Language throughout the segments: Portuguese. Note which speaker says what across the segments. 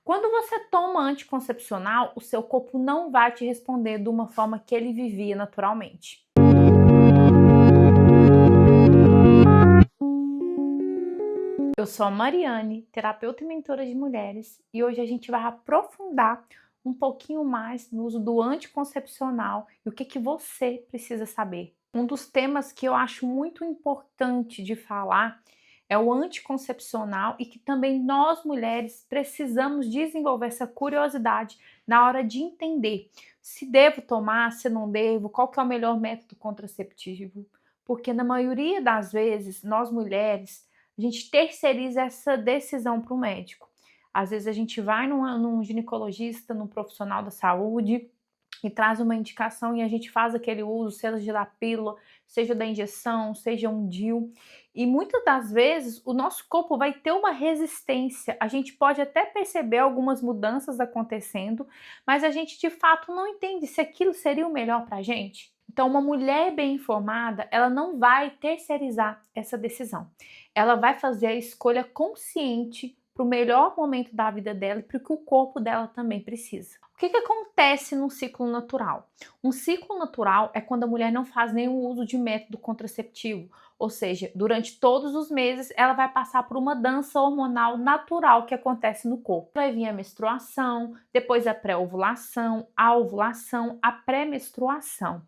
Speaker 1: Quando você toma anticoncepcional, o seu corpo não vai te responder de uma forma que ele vivia naturalmente. Eu sou a Mariane, terapeuta e mentora de mulheres, e hoje a gente vai aprofundar um pouquinho mais no uso do anticoncepcional e o que você precisa saber. Um dos temas que eu acho muito importante de falar é o anticoncepcional e que também nós mulheres precisamos desenvolver essa curiosidade na hora de entender se devo tomar, se não devo, qual que é o melhor método contraceptivo, porque na maioria das vezes nós mulheres a gente terceiriza essa decisão para o médico. Às vezes a gente vai num ginecologista, num profissional da saúde e traz uma indicação e a gente faz aquele uso, seja da pílula, seja da injeção, seja um DIU. E muitas das vezes o nosso corpo vai ter uma resistência. A gente pode até perceber algumas mudanças acontecendo, mas a gente de fato não entende se aquilo seria o melhor para a gente. Então, uma mulher bem informada, ela não vai terceirizar essa decisão. Ela vai fazer a escolha consciente para o melhor momento da vida dela e para o que o corpo dela também precisa. O que acontece num ciclo natural? Um ciclo natural é quando a mulher não faz nenhum uso de método contraceptivo, ou seja, durante todos os meses ela vai passar por uma dança hormonal natural que acontece no corpo. Vai vir a menstruação, depois a pré-ovulação, a ovulação, a pré-menstruação.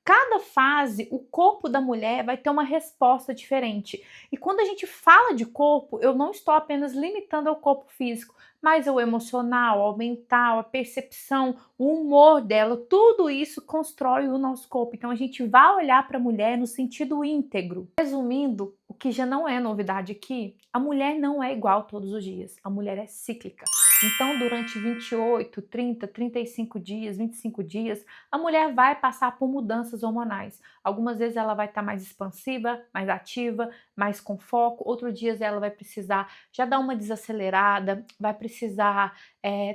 Speaker 1: Cada fase, o corpo da mulher vai ter uma resposta diferente. E quando a gente fala de corpo, eu não estou apenas limitando ao corpo físico, mas ao emocional, ao mental, a percepção, o humor dela, tudo isso constrói o nosso corpo. Então a gente vai olhar para a mulher no sentido íntegro. Resumindo, o que já não é novidade aqui, a mulher não é igual todos os dias, a mulher é cíclica. Então, durante 28, 30, 35 dias, 25 dias, a mulher vai passar por mudanças hormonais. Algumas vezes ela vai estar mais expansiva, mais ativa, mais com foco. Outros dias ela vai precisar já dar uma desacelerada, vai precisar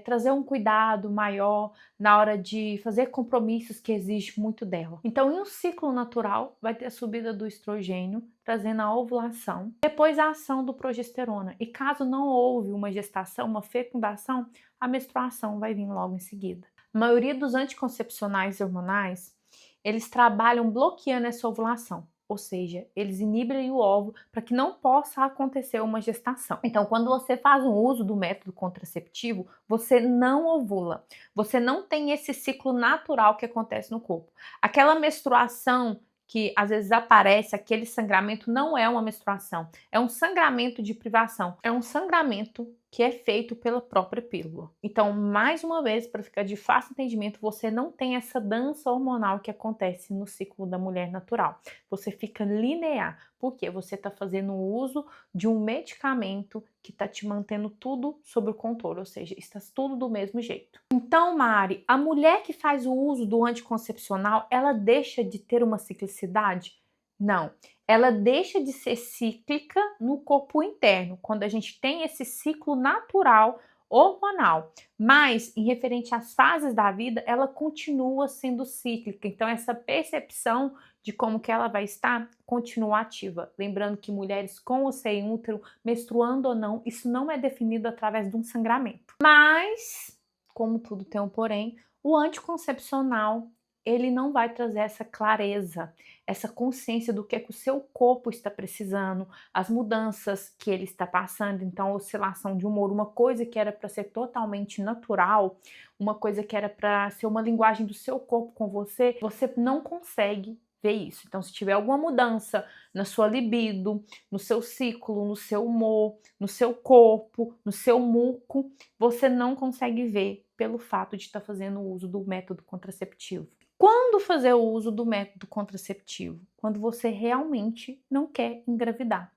Speaker 1: trazer um cuidado maior na hora de fazer compromissos que exigem muito dela. Então, em um ciclo natural, vai ter a subida do estrogênio, trazendo a ovulação, depois a ação do progesterona. E caso não houve uma gestação, uma fecundação, a menstruação vai vir logo em seguida. A maioria dos anticoncepcionais hormonais, eles trabalham bloqueando essa ovulação. Ou seja, eles inibem o óvulo para que não possa acontecer uma gestação. Então, quando você faz um uso do método contraceptivo, você não ovula. Você não tem esse ciclo natural que acontece no corpo. Aquela menstruação que às vezes aparece, aquele sangramento, não é uma menstruação, é um sangramento de privação, é um sangramento que é feito pela própria pílula. Então, mais uma vez, para ficar de fácil entendimento, você não tem essa dança hormonal que acontece no ciclo da mulher natural. Você fica linear, porque você está fazendo uso de um medicamento que está te mantendo tudo sob o controle, ou seja, está tudo do mesmo jeito. Então, Mari, a mulher que faz o uso do anticoncepcional, ela deixa de ter uma ciclicidade? Não, ela deixa de ser cíclica no corpo interno, quando a gente tem esse ciclo natural hormonal, mas em referente às fases da vida, ela continua sendo cíclica. Então essa percepção de como que ela vai estar continua ativa. Lembrando que mulheres com ou sem útero, menstruando ou não, isso não é definido através de um sangramento. Mas, como tudo tem um porém, o anticoncepcional ele não vai trazer essa clareza, essa consciência do que é que o seu corpo está precisando, as mudanças que ele está passando. Então, a oscilação de humor, uma coisa que era para ser totalmente natural, uma coisa que era para ser uma linguagem do seu corpo com você, você não consegue ver isso. Então, se tiver alguma mudança na sua libido, no seu ciclo, no seu humor, no seu corpo, no seu muco, você não consegue ver pelo fato de estar fazendo uso do método contraceptivo. Quando fazer o uso do método contraceptivo? Quando você realmente não quer engravidar.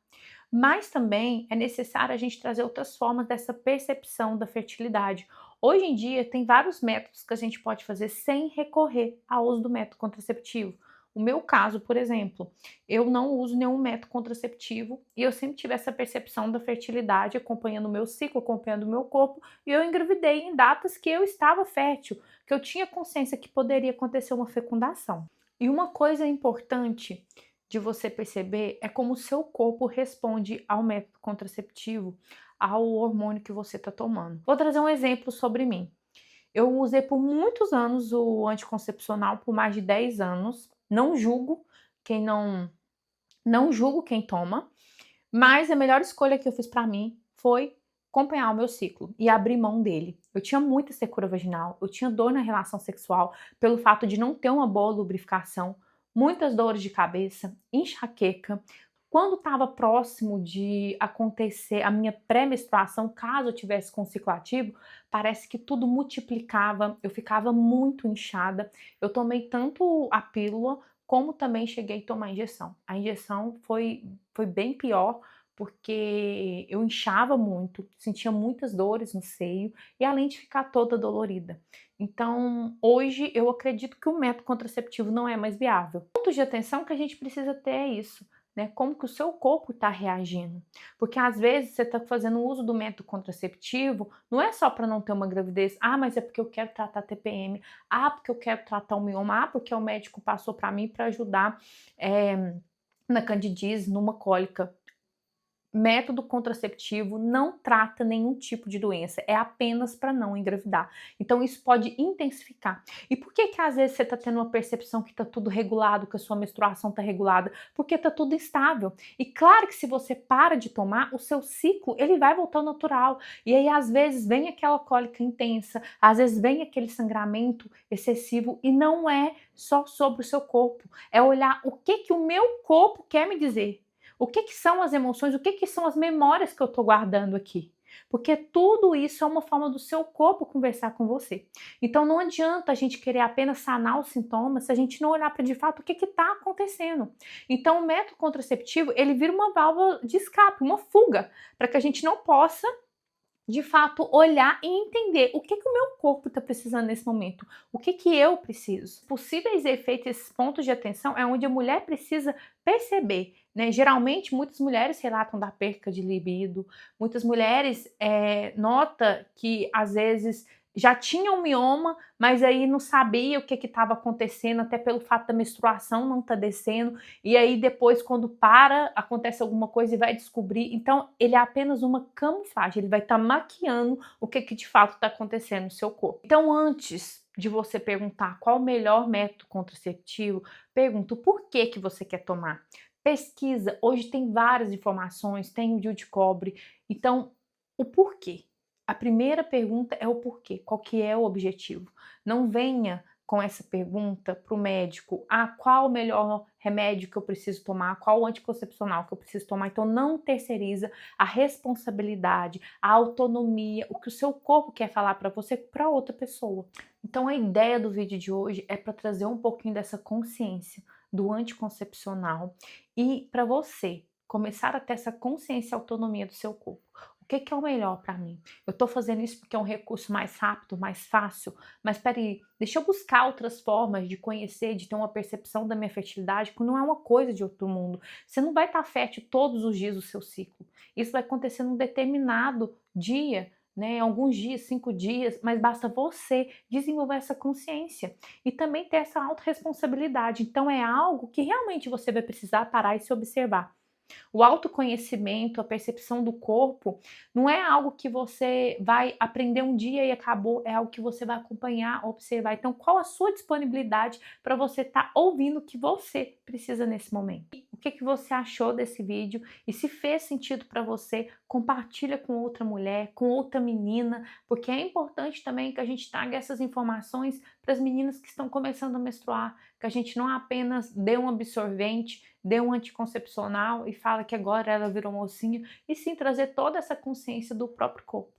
Speaker 1: Mas também é necessário a gente trazer outras formas dessa percepção da fertilidade. Hoje em dia tem vários métodos que a gente pode fazer sem recorrer ao uso do método contraceptivo. O meu caso, por exemplo, eu não uso nenhum método contraceptivo e eu sempre tive essa percepção da fertilidade acompanhando o meu ciclo, acompanhando o meu corpo, e eu engravidei em datas que eu estava fértil, que eu tinha consciência que poderia acontecer uma fecundação. E uma coisa importante de você perceber é como o seu corpo responde ao método contraceptivo ao hormônio que você está tomando. Vou trazer um exemplo sobre mim. Eu usei por muitos anos o anticoncepcional, por mais de 10 anos. Não julgo quem não julgo quem toma, mas a melhor escolha que eu fiz para mim foi acompanhar o meu ciclo e abrir mão dele. Eu tinha muita secura vaginal, eu tinha dor na relação sexual pelo fato de não ter uma boa lubrificação, muitas dores de cabeça, enxaqueca. Quando estava próximo de acontecer a minha pré-menstruação, caso eu tivesse com ciclo ativo, parece que tudo multiplicava, eu ficava muito inchada. Eu tomei tanto a pílula como também cheguei a tomar a injeção. A injeção foi bem pior, porque eu inchava muito, sentia muitas dores no seio e além de ficar toda dolorida. Então, hoje eu acredito que o método contraceptivo não é mais viável. Pontos de atenção que a gente precisa ter é isso, né? Como que o seu corpo está reagindo. Porque às vezes você está fazendo uso do método contraceptivo, não é só para não ter uma gravidez, mas é porque eu quero tratar TPM, porque eu quero tratar o mioma, porque o médico passou para mim para ajudar na candidíase, numa cólica. Método contraceptivo não trata nenhum tipo de doença, é apenas para não engravidar. Então isso pode intensificar. E por que às vezes você está tendo uma percepção que está tudo regulado, que a sua menstruação está regulada? Porque está tudo instável. E claro que se você para de tomar, o seu ciclo ele vai voltar ao natural. E aí às vezes vem aquela cólica intensa, às vezes vem aquele sangramento excessivo e não é só sobre o seu corpo. É olhar o que o meu corpo quer me dizer. O que são as emoções? O que são as memórias que eu estou guardando aqui? Porque tudo isso é uma forma do seu corpo conversar com você. Então não adianta a gente querer apenas sanar os sintomas se a gente não olhar para de fato o que está acontecendo. Então o método contraceptivo ele vira uma válvula de escape, uma fuga, para que a gente não possa de fato olhar e entender o que o meu corpo está precisando nesse momento, o que eu preciso. Possíveis efeitos, esses pontos de atenção é onde a mulher precisa perceber, né? Geralmente muitas mulheres relatam da perca de libido, muitas mulheres nota que às vezes já tinha um mioma, mas aí não sabia o que estava acontecendo, até pelo fato da menstruação não estar descendo, e aí depois quando para, acontece alguma coisa e vai descobrir. Então ele é apenas uma camuflagem, ele vai estar maquiando o que de fato está acontecendo no seu corpo. Então antes de você perguntar qual o melhor método contraceptivo, pergunta o porquê que você quer tomar. Pesquisa, hoje tem várias informações, tem o DIU de cobre, então o porquê. A primeira pergunta é o porquê, qual que é o objetivo. Não venha com essa pergunta para o médico, qual o melhor remédio que eu preciso tomar, qual o anticoncepcional que eu preciso tomar. Então não terceiriza a responsabilidade, a autonomia, o que o seu corpo quer falar para você para outra pessoa. Então a ideia do vídeo de hoje é para trazer um pouquinho dessa consciência do anticoncepcional e para você começar a ter essa consciência e autonomia do seu corpo. O que é o melhor para mim? Eu estou fazendo isso porque é um recurso mais rápido, mais fácil, mas peraí, deixa eu buscar outras formas de conhecer, de ter uma percepção da minha fertilidade, que não é uma coisa de outro mundo. Você não vai estar fértil todos os dias do seu ciclo. Isso vai acontecer num determinado dia, né, alguns dias, 5 dias, mas basta você desenvolver essa consciência e também ter essa autorresponsabilidade. Então é algo que realmente você vai precisar parar e se observar. O autoconhecimento, a percepção do corpo, não é algo que você vai aprender um dia e acabou, é algo que você vai acompanhar, observar. Então, qual a sua disponibilidade para você estar ouvindo o que você precisa nesse momento? O que você achou desse vídeo? E se fez sentido para você, compartilha com outra mulher, com outra menina, porque é importante também que a gente traga essas informações para as meninas que estão começando a menstruar, que a gente não apenas dê um absorvente, dê um anticoncepcional e fala que agora ela virou mocinha, e sim trazer toda essa consciência do próprio corpo.